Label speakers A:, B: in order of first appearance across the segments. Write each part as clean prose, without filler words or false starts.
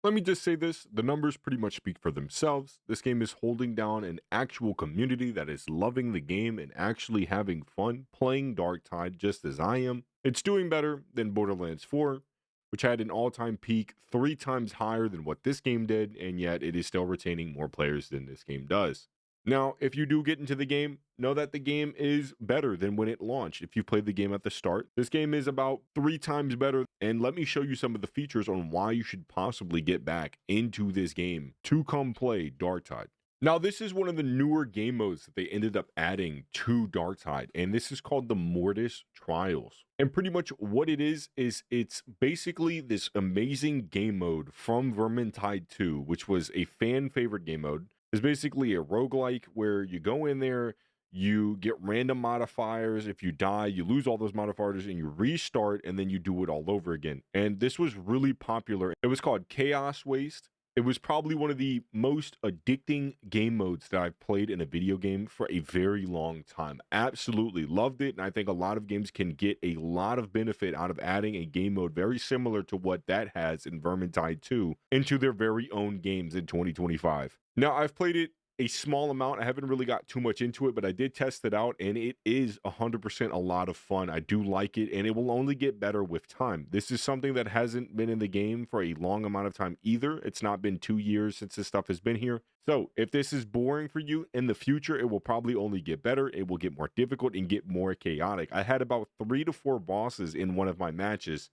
A: Let me just say this, the numbers pretty much speak for themselves. This game is holding down an actual community that is loving the game and actually having fun playing Darktide just as I am. It's doing better than Borderlands 4, which had an all-time peak 3 times higher than what this game did, and yet it is still retaining more players than this game does. Now, if you do get into the game, know that the game is better than when it launched. If you played the game at the start, this game is about 3 times better. And let me show you some of the features on why you should possibly get back into this game to come play Darktide. Now, this is one of the newer game modes that they ended up adding to Darktide, and this is called the Mortis Trials. And pretty much what it is it's basically this amazing game mode from Vermintide 2, which was a fan favorite game mode. It's basically a roguelike where you go in there, you get random modifiers. If you die, you lose all those modifiers and you restart and then you do it all over again. And this was really popular. It was called Chaos Waste. It was probably one of the most addicting game modes that I've played in a video game for a very long time. Absolutely loved it. And I think a lot of games can get a lot of benefit out of adding a game mode very similar to what that has in Vermintide 2 into their very own games in 2025. Now, I've played it a small amount. I haven't really got too much into it, but I did test it out and it is 100% a lot of fun. I do like it and it will only get better with time. This is something that hasn't been in the game for a long amount of time either. It's not been 2 years since this stuff has been here. So if this is boring for you in the future, it will probably only get better. It will get more difficult and get more chaotic. I had about 3 to 4 bosses in one of my matches.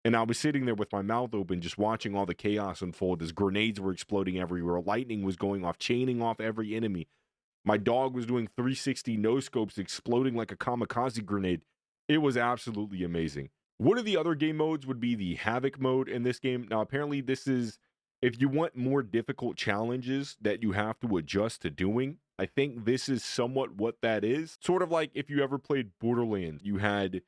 A: And I was sitting there with my mouth open, just watching all the chaos unfold as grenades were exploding everywhere, lightning was going off, chaining off every enemy. My dog was doing 360 no scopes, exploding like a kamikaze grenade. It was absolutely amazing. One of the other game modes would be the Havoc mode in this game. Now, apparently, this is if you want more difficult challenges that you have to adjust to doing. I think this is somewhat what that is. Sort of like if you ever played Borderlands, you had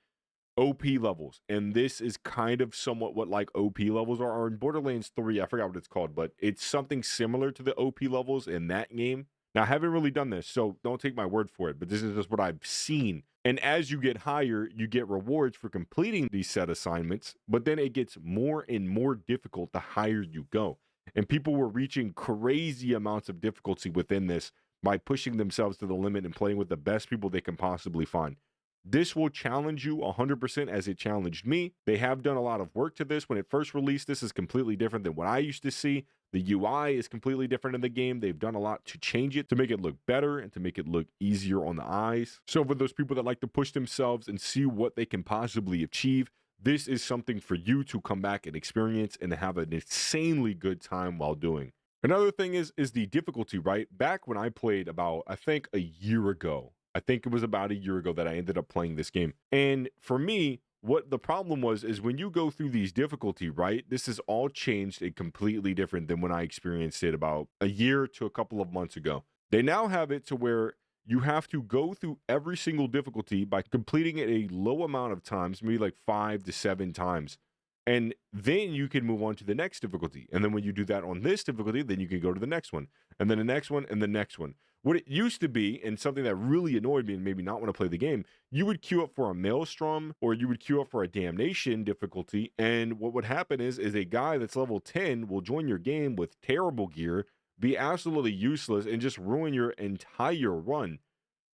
A: OP levels, and this is kind of somewhat what like OP levels are. Or in Borderlands 3, I forgot what it's called, but it's something similar to the OP levels in that game. Now, I haven't really done this, so don't take my word for it, but this is just what I've seen. And as you get higher, you get rewards for completing these set assignments, but then it gets more and more difficult the higher you go. And people were reaching crazy amounts of difficulty within this by pushing themselves to the limit and playing with the best people they can possibly find. This will challenge you 100% as it challenged me. They have done a lot of work to this. When it first released, this is completely different than what I used to see. The UI is completely different in the game. They've done a lot to change it, to make it look better and to make it look easier on the eyes. So for those people that like to push themselves and see what they can possibly achieve, this is something for you to come back and experience and have an insanely good time while doing. Another thing is the difficulty, right? Back when I played about, I think a year ago, I think it was about a year ago that I ended up playing this game. And for me, what the problem was is when you go through these difficulty, right? This is all changed and completely different than when I experienced it about a year to a couple of months ago. They now have it to where you have to go through every single difficulty by completing it a low amount of times, maybe like 5 to 7 times. And then you can move on to the next difficulty. And then when you do that on this difficulty, then you can go to the next one, and then the next one, and the next one. What it used to be, and something that really annoyed me and made me not want to play the game, you would queue up for a Maelstrom or you would queue up for a Damnation difficulty. And what would happen is a guy that's level 10 will join your game with terrible gear, be absolutely useless, and just ruin your entire run.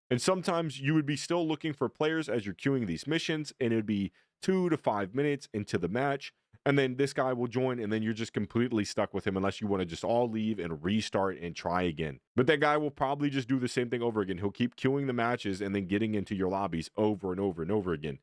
A: And sometimes you would be still looking for players as you're queuing these missions, and it would be 2 to 5 minutes into the match. And then this guy will join, and then you're just completely stuck with him unless you want to just all leave and restart and try again. But that guy will probably just do the same thing over again. He'll keep queuing the matches and then getting into your lobbies over and over and over again.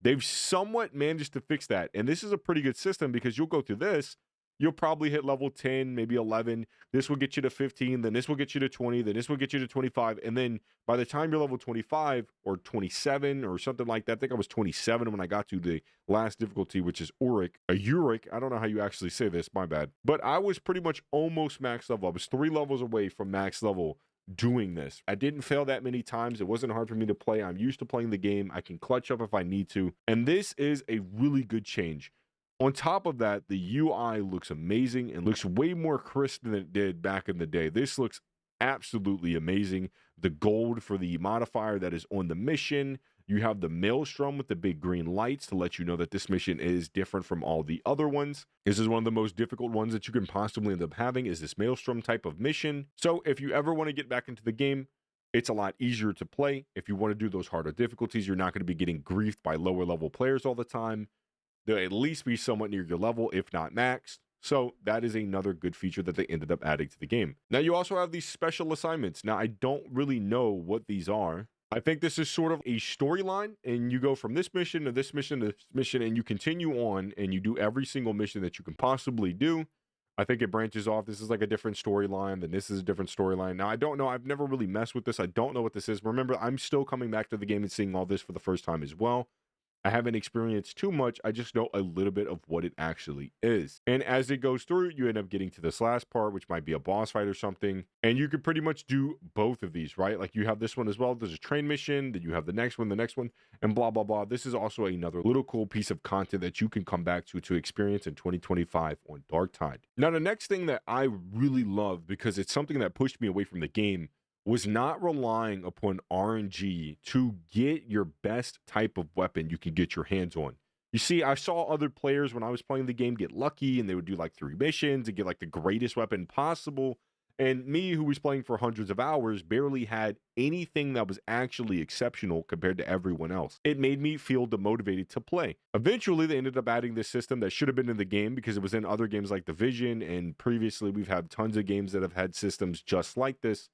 A: They've somewhat managed to fix that. And this is a pretty good system because you'll go through this. You'll probably hit level 10, maybe 11. This will get you to 15. Then this will get you to 20. Then this will get you to 25. And then by the time you're level 25 or 27 or something like that, I think I was 27 when I got to the last difficulty, which is Uric. I don't know how you actually say this. My bad. But I was pretty much almost max level. I was 3 levels away from max level doing this. I didn't fail that many times. It wasn't hard for me to play. I'm used to playing the game. I can clutch up if I need to. And this is a really good change. On top of that, the UI looks amazing and looks way more crisp than it did back in the day. This looks absolutely amazing. The gold for the modifier that is on the mission, You have the Maelstrom with the big green lights to let you know that this mission is different from all the other ones. This is one of the most difficult ones that you can possibly end up having, is this Maelstrom type of mission. So if you ever want to get back into the game, it's a lot easier to play. If you want to do those harder difficulties, you're not going to be getting griefed by lower level players all the time. They'll at least be somewhat near your level, if not maxed. So that is another good feature that they ended up adding to the game. Now you also have these special assignments. Now I don't really know what these are. I think this is sort of a storyline, and you go from this mission to this mission to this mission, and you continue on, and you do every single mission that you can possibly do. I think it branches off. This is like a different storyline, then this is a different storyline. Now, I don't know. I've never really messed with this. I don't know what this is. Remember, I'm still coming back to the game and seeing all this for the first time as well. I haven't experienced too much. I just know a little bit of what it actually is. And as it goes through, you end up getting to this last part, which might be a boss fight or something. And you could pretty much do both of these, right? Like you have this one as well. There's a train mission, then you have the next one, and blah, blah, blah. This is also another little cool piece of content that you can come back to experience in 2025 on Darktide. Now, the next thing that I really love, because it's something that pushed me away from the game, was not relying upon RNG to get your best type of weapon you can get your hands on. You see, I saw other players when I was playing the game get lucky, and they would do like 3 missions and get like the greatest weapon possible. And me, who was playing for hundreds of hours, barely had anything that was actually exceptional compared to everyone else. It made me feel demotivated to play. Eventually, they ended up adding this system that should have been in the game because it was in other games like Division, and previously we've had tons of games that have had systems just like this,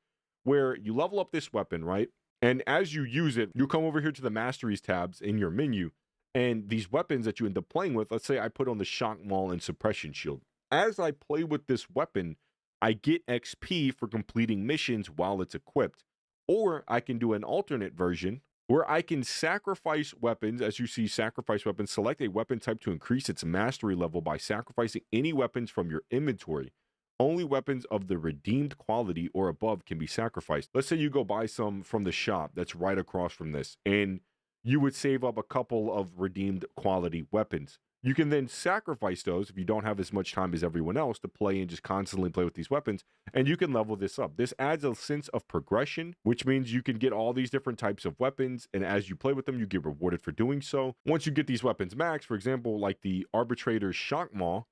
A: where you level up this weapon, right? And as you use it, you come over here to the masteries tabs in your menu, and these weapons that you end up playing with, let's say I put on the shock maul and suppression shield. As I play with this weapon, I get XP for completing missions while it's equipped. Or I can do an alternate version where I can sacrifice weapons. As you see, sacrifice weapons, select a weapon type to increase its mastery level by sacrificing any weapons from your inventory. Only weapons of the redeemed quality or above can be sacrificed. Let's say you go buy some from the shop that's right across from this, and you would save up a couple of redeemed quality weapons. You can then sacrifice those if you don't have as much time as everyone else to play and just constantly play with these weapons, and you can level this up. This adds a sense of progression, which means you can get all these different types of weapons, and as you play with them, you get rewarded for doing so. Once you get these weapons max, for example, like the Arbitrator's Shock Maw,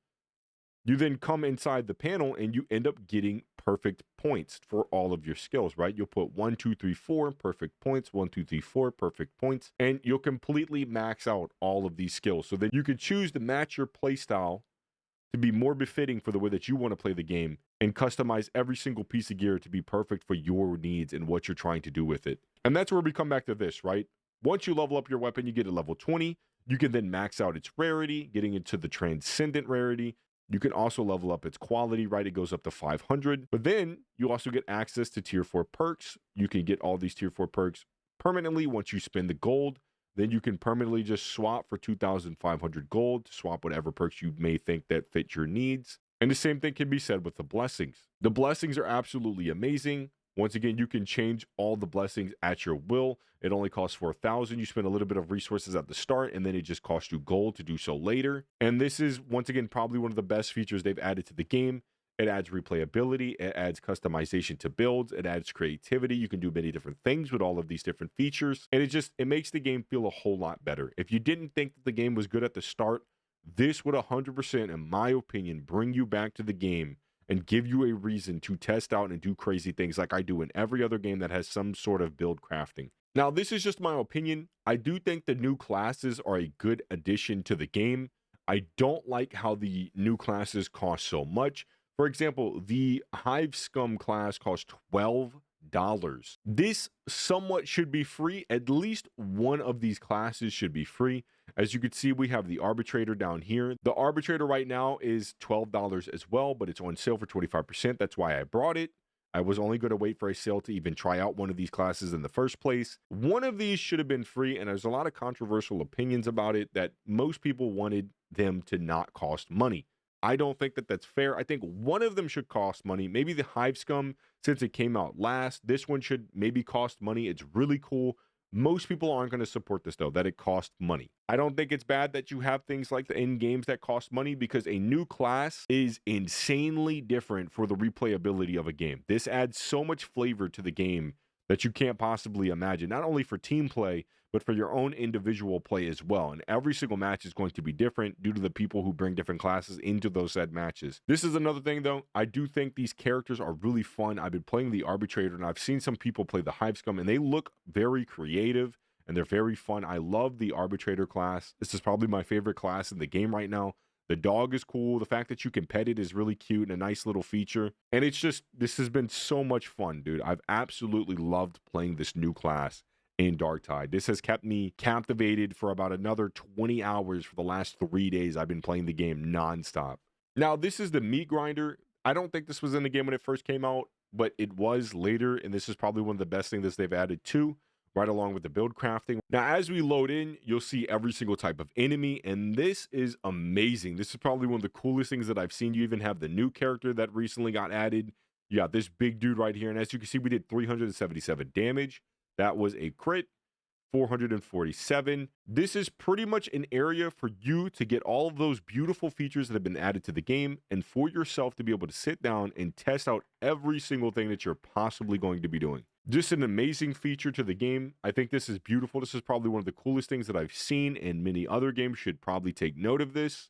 A: you then come inside the panel and you end up getting perfect points for all of your skills, right? You'll put 1, 2, 3, 4 perfect points, 1, 2, 3, 4 perfect points, and you'll completely max out all of these skills. So then you can choose to match your play style to be more befitting for the way that you want to play the game, and customize every single piece of gear to be perfect for your needs and what you're trying to do with it. And that's where we come back to this, right? Once you level up your weapon, you get a level 20. You can then max out its rarity, getting into the transcendent rarity. You can also level up its quality, right? It goes up to 500. But then you also get access to tier 4 perks. You can get all these tier 4 perks permanently once you spend the gold. Then you can permanently just swap for 2,500 gold to swap whatever perks you may think that fit your needs. And the same thing can be said with the blessings. The blessings are absolutely amazing. Once again, you can change all the blessings at your will. It only costs 4,000. You spend a little bit of resources at the start, and then it just costs you gold to do so later. And this is, once again, probably one of the best features they've added to the game. It adds replayability. It adds customization to builds. It adds creativity. You can do many different things with all of these different features. And it makes the game feel a whole lot better. If you didn't think that the game was good at the start, this would 100%, in my opinion, bring you back to the game and give you a reason to test out and do crazy things like I do in every other game that has some sort of build crafting. Now, this is just my opinion. I do think the new classes are a good addition to the game. I don't like how the new classes cost so much. For example, the Hive Scum class costs $12. This somewhat should be free. At least one of these classes should be free. As you can see, we have the Arbitrator down here. The Arbitrator right now is $12 as well, but it's on sale for 25%. That's why I brought it. I was only going to wait for a sale to even try out one of these classes in the first place. One of these should have been free, and there's a lot of controversial opinions about it that most people wanted them to not cost money. I don't think that that's fair. I think one of them should cost money. Maybe the Hive Scum, since it came out last. This one should maybe cost money. It's really cool. Most people aren't going to support this, though, that it costs money. I don't think it's bad that you have things like the in games that cost money, because a new class is insanely different for the replayability of a game. This adds so much flavor to the game that you can't possibly imagine, not only for team play, but for your own individual play as well. And every single match is going to be different due to the people who bring different classes into those said matches. This is another thing though. I do think these characters are really fun. I've been playing the Arbitrator and I've seen some people play the Hive Scum and they look very creative and they're very fun. I love the Arbitrator class. This is probably my favorite class in the game right now. The dog is cool. The fact that you can pet it is really cute and a nice little feature. And it's just, this has been so much fun, dude. I've absolutely loved playing this new class in Darktide. This has kept me captivated for about another 20 hours for the last 3 days. I've been playing the game nonstop. Now, this is the meat grinder. I don't think this was in the game when it first came out, but it was later, and this is probably one of the best things that they've added too, right along with the build crafting. Now, as we load in, you'll see every single type of enemy, and this is amazing. This is probably one of the coolest things that I've seen. You even have the new character that recently got added. You got this big dude right here, and as you can see, we did 377 damage. That was a crit. 447. This is pretty much an area for you to get all of those beautiful features that have been added to the game and for yourself to be able to sit down and test out every single thing that you're possibly going to be doing. Just an amazing feature to the game. I think this is beautiful. This is probably one of the coolest things that I've seen, and many other games should probably take note of this.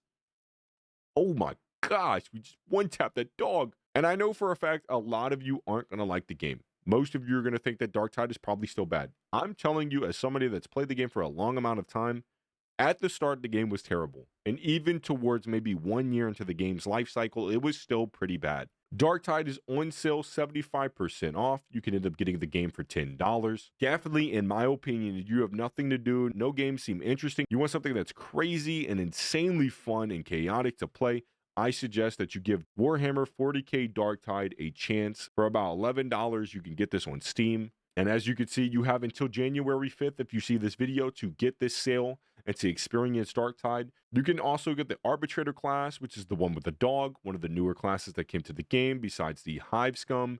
A: Oh my gosh, we just one-tapped that dog. And I know for a fact a lot of you aren't going to like the game. Most of you are going to think that Darktide is probably still bad. I'm telling you, as somebody that's played the game for a long amount of time, at the start, the game was terrible. And even towards maybe 1 year into the game's life cycle, it was still pretty bad. Darktide is on sale 75% off. You can end up getting the game for $10. Definitely, in my opinion, if you have nothing to do, no games seem interesting, you want something that's crazy and insanely fun and chaotic to play, I suggest that you give Warhammer 40k Darktide a chance. For about $11, you can get this on Steam. And as you can see, you have until January 5th, if you see this video, to get this sale and to experience Darktide. You can also get the Arbitrator class, which is the one with the dog, one of the newer classes that came to the game besides the Hive Scum.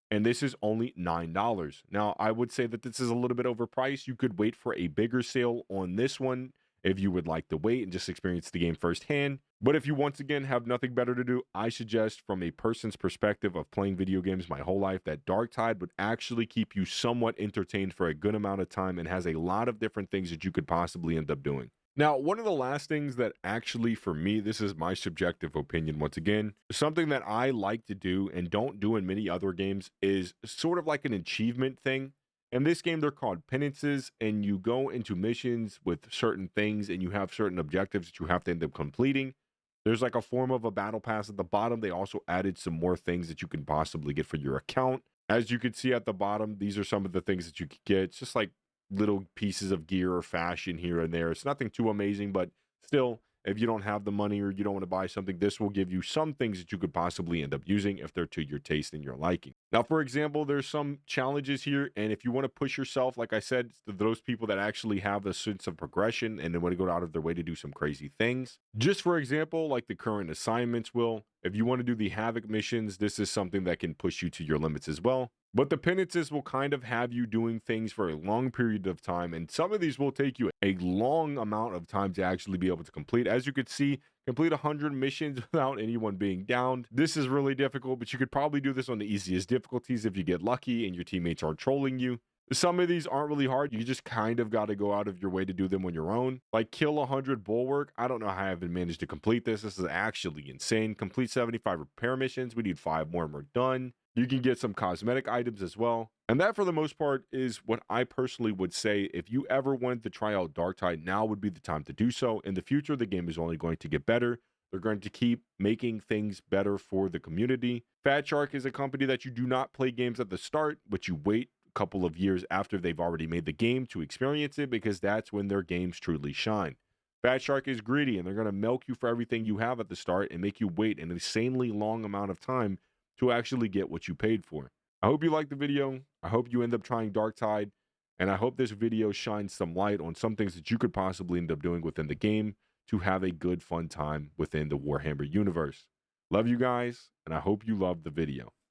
A: And this is only $9. Now, I would say that this is a little bit overpriced. You could wait for a bigger sale on this one if you would like to wait and just experience the game firsthand. But if you once again have nothing better to do, I suggest, from a person's perspective of playing video games my whole life, that Darktide would actually keep you somewhat entertained for a good amount of time and has a lot of different things that you could possibly end up doing. Now, one of the last things that actually, for me, this is my subjective opinion once again, something that I like to do and don't do in many other games is sort of like an achievement thing. In this game, they're called penances, and you go into missions with certain things and you have certain objectives that you have to end up completing. There's like a form of a battle pass at the bottom. They also added some more things that you can possibly get for your account. As you can see at the bottom, these are some of the things that you could get. It's just like little pieces of gear or fashion here and there. It's nothing too amazing, but still, if you don't have the money or you don't want to buy something, this will give you some things that you could possibly end up using if they're to your taste and your liking. Now, for example, there's some challenges here, and if you want to push yourself, like I said, to those people that actually have a sense of progression and they want to go out of their way to do some crazy things. Just for example, like the current assignments will, if you want to do the Havoc missions, this is something that can push you to your limits as well. But the penances will kind of have you doing things for a long period of time, and some of these will take you a long amount of time to actually be able to complete. As you could see, complete 100 missions without anyone being downed. This is really difficult, but you could probably do this on the easiest difficulties if you get lucky and your teammates are trolling you. Some of these aren't really hard. You just kind of got to go out of your way to do them on your own. Like kill 100 bulwark. I don't know how I haven't managed to complete this. This is actually insane. Complete 75 repair missions. We need 5 more and we're done. You can get some cosmetic items as well. And that, for the most part, is what I personally would say. If you ever wanted to try out Darktide, now would be the time to do so. In the future, the game is only going to get better. They're going to keep making things better for the community. Fat Shark is a company that you do not play games at the start, but you wait a couple of years after they've already made the game to experience it, because that's when their games truly shine. Fat Shark is greedy, and they're going to milk you for everything you have at the start and make you wait an insanely long amount of time to actually get what you paid for. I hope you liked the video. I hope you end up trying Darktide, and I hope this video shines some light on some things that you could possibly end up doing within the game to have a good, fun time within the Warhammer universe. Love you guys, and I hope you loved the video.